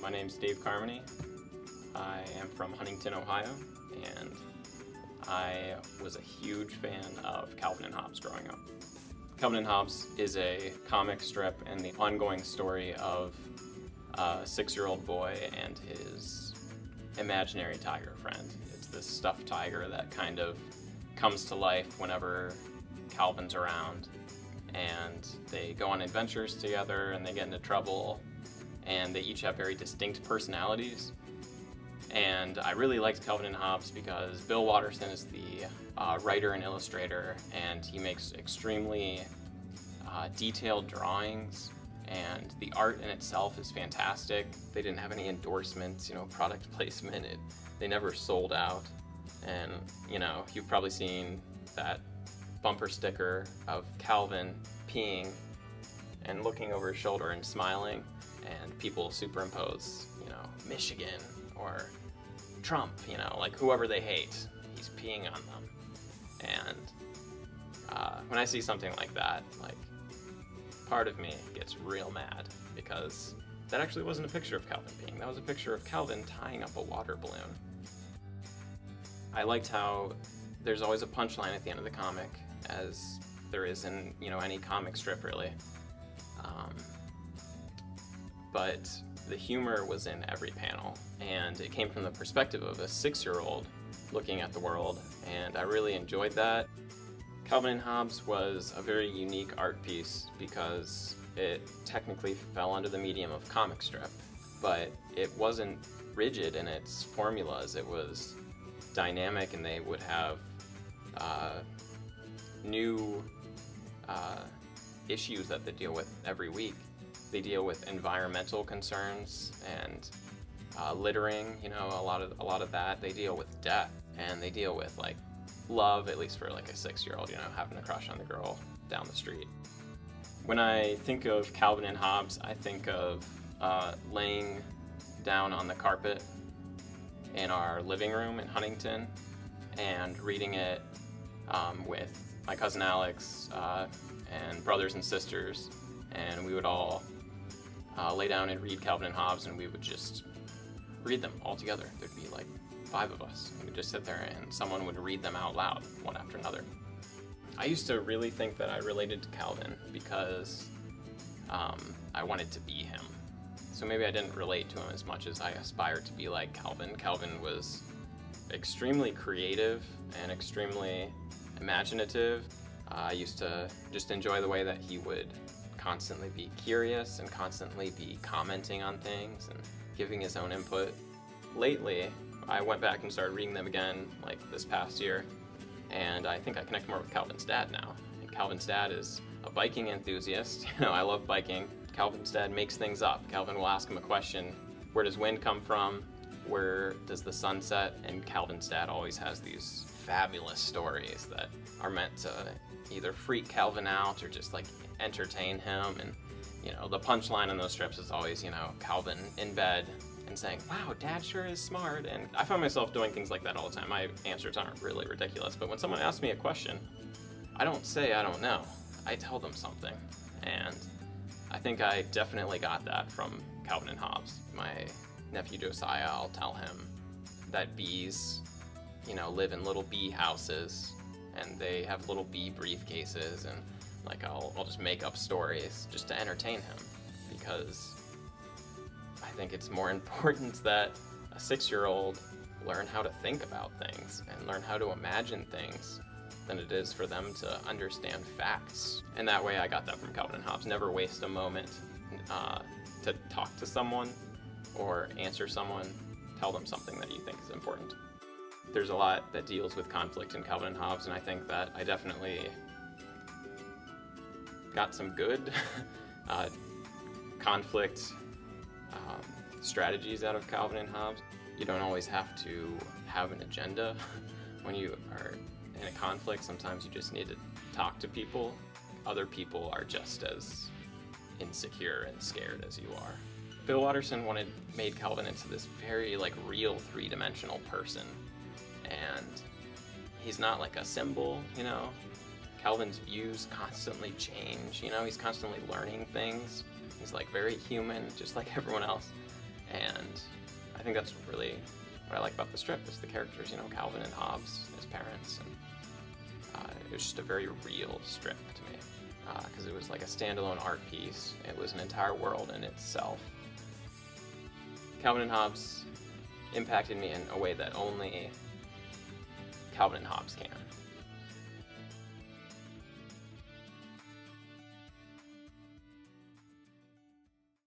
My name's Dave Carmany. I am from Huntington, Ohio, and I was a huge fan of Calvin and Hobbes growing up. Calvin and Hobbes is a comic strip and the ongoing story of a 6-year-old boy and his imaginary tiger friend. It's this stuffed tiger that kind of comes to life whenever Calvin's around, and they go on adventures together and they get into trouble, and they each have very distinct personalities. And I really liked Calvin and Hobbes because Bill Watterson is the writer and illustrator, and he makes extremely detailed drawings, and the art in itself is fantastic. They didn't have any endorsements, product placement. They never sold out. And, you've probably seen that bumper sticker of Calvin peeing and looking over his shoulder and smiling, and people superimpose, Michigan or Trump, like whoever they hate, he's peeing on them. And when I see something like that, part of me gets real mad, because that actually wasn't a picture of Calvin peeing. That was a picture of Calvin tying up a water balloon. I liked how there's always a punchline at the end of the comic, as there is in any comic strip really. But the humor was in every panel, and it came from the perspective of a 6-year-old looking at the world, and I really enjoyed that. Calvin and Hobbes was a very unique art piece because it technically fell under the medium of comic strip, but it wasn't rigid in its formulas. It was dynamic, and they would have new issues that they deal with every week. They deal with environmental concerns and littering, a lot of that. They deal with death, and they deal with love, at least for a 6-year-old, having a crush on the girl down the street. When I think of Calvin and Hobbes, I think of laying down on the carpet in our living room in Huntington and reading it with my cousin Alex and brothers and sisters, and we would all lay down and read Calvin and Hobbes, and we would just read them all together. There'd be 5 of us, and we'd just sit there and someone would read them out loud, one after another. I used to really think that I related to Calvin because I wanted to be him. So maybe I didn't relate to him as much as I aspired to be like Calvin. Calvin was extremely creative and extremely imaginative. I used to just enjoy the way that he would constantly be curious and constantly be commenting on things and giving his own input. Lately, I went back and started reading them again, this past year, and I think I connect more with Calvin's dad now. And Calvin's dad is a biking enthusiast. I love biking. Calvin's dad makes things up. Calvin will ask him a question: where does wind come from? Where does the sun set? And Calvin's dad always has these fabulous stories that are meant to either freak Calvin out or just entertain him. And the punchline in those strips is always Calvin in bed and saying, "Wow, Dad sure is smart." And I find myself doing things like that all the time. My answers aren't really ridiculous, but when someone asks me a question, I don't say I don't know. I tell them something. And I think I definitely got that from Calvin and Hobbes. My nephew Josiah, I'll tell him that bees, live in little bee houses, and they have little bee briefcases, and I'll just make up stories just to entertain him, because I think it's more important that a 6-year-old learn how to think about things and learn how to imagine things than it is for them to understand facts. And that way I got that from Calvin and Hobbes. Never waste a moment to talk to someone or answer someone. Tell them something that you think is important. There's a lot that deals with conflict in Calvin and Hobbes, and I think that I definitely got some good conflict strategies out of Calvin and Hobbes. You don't always have to have an agenda when you are in a conflict. Sometimes you just need to talk to people. Other people are just as insecure and scared as you are. Bill Watterson made Calvin into this very real 3-dimensional person, and he's not a symbol, Calvin's views constantly change, he's constantly learning things. He's very human, just like everyone else. And I think that's really what I like about the strip is the characters, Calvin and Hobbes as parents. And it was just a very real strip to me because it was like a standalone art piece. It was an entire world in itself. Calvin and Hobbes impacted me in a way that only Calvin and Hobbes can.